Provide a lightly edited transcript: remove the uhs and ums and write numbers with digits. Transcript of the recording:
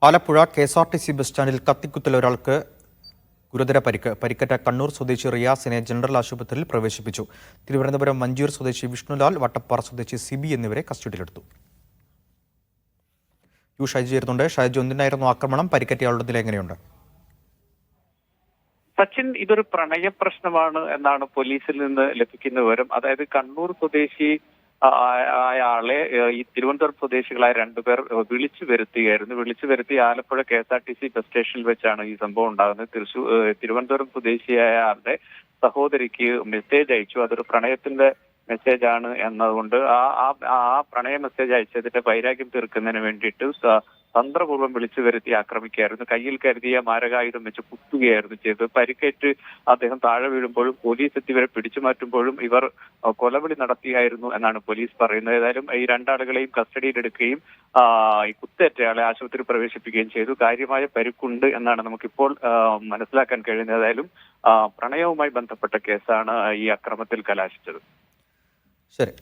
Alappuzha KSRTC bus സ്റ്റാൻഡിൽ കത്തിക്കുത്തിൽ ഒരാൾക്ക് ഗുരുതര പരിക്കേറ്റ കണ്ണൂർ സ്വദേശി റിയാസിനെ ജനറൽ ആശുപത്രിയിൽ പ്രവേശിപ്പിച്ചു. തിരുവനന്തപുരം മഞ്ചൂർ സ്വദേശി വിഷ്ണുലാൽ, വട്ടപ്പാറ സ്വദേശി സിബി എന്നിവരെ കസ്റ്റഡിയിലെടുത്തു. ഷൈജി ചേരുന്നുണ്ട്. ഷൈജി, എന്തിനായിരുന്നു ആക്രമണം? പരിക്കേറ്റയാളുടെ നില എങ്ങനെയുണ്ട്? സച്ചിൻ, ഇതൊരു പ്രണയ പ്രശ്നമാണ് എന്നാണ് പോലീസിൽ നിന്ന് ലഭിക്കുന്ന വിവരം. അതായത് കണ്ണൂർ സ്വദേശി ആളെ ഈ തിരുവനന്തപുരം സ്വദേശികളായ രണ്ടുപേർ വിളിച്ചു വരുത്തി ആലപ്പുഴ KSRTC ബസ് സ്റ്റേഷനിൽ വെച്ചാണ് ഈ സംഭവം ഉണ്ടാകുന്നത്. തിരുവനന്തപുരം സ്വദേശിയായ ആളുടെ സഹോദരിക്ക് മെസ്സേജ് അയച്ചു. അതൊരു പ്രണയത്തിന്റെ മെസ്സേജ് ആണ് എന്നതുകൊണ്ട് ആ പ്രണയ മെസ്സേജ് അയച്ചതിന്റെ വൈരാഗ്യം തീർക്കുന്നതിന് വേണ്ടിയിട്ട് തന്ത്രപൂർവ്വം വിളിച്ചു വരുത്തി ആക്രമിക്കുകയായിരുന്നു. കയ്യിൽ കരുതിയ മാരകായുധം വെച്ച് കുത്തുകയായിരുന്നു ചെയ്തത്. പരിക്കേറ്റ് അദ്ദേഹം താഴെ വീഴുമ്പോഴും പോലീസ് എത്തി ഇവരെ പിടിച്ചു മാറ്റുമ്പോഴും ഇവർ കൊലവിളി നടത്തിയായിരുന്നു എന്നാണ് പോലീസ് പറയുന്നത്. ഏതായാലും ഈ രണ്ടാളുകളെയും കസ്റ്റഡിയിലെടുക്കുകയും ഈ കുത്തേറ്റയാളെ ആശുപത്രി പ്രവേശിപ്പിക്കുകയും ചെയ്തു. കാര്യമായ പരിക്കുണ്ട് എന്നാണ് നമുക്കിപ്പോൾ മനസ്സിലാക്കാൻ കഴിയുന്നത്. ഏതായാലും പ്രണയവുമായി ബന്ധപ്പെട്ട കേസാണ് ഈ അക്രമത്തിൽ കലാശിച്ചത്. ശരി.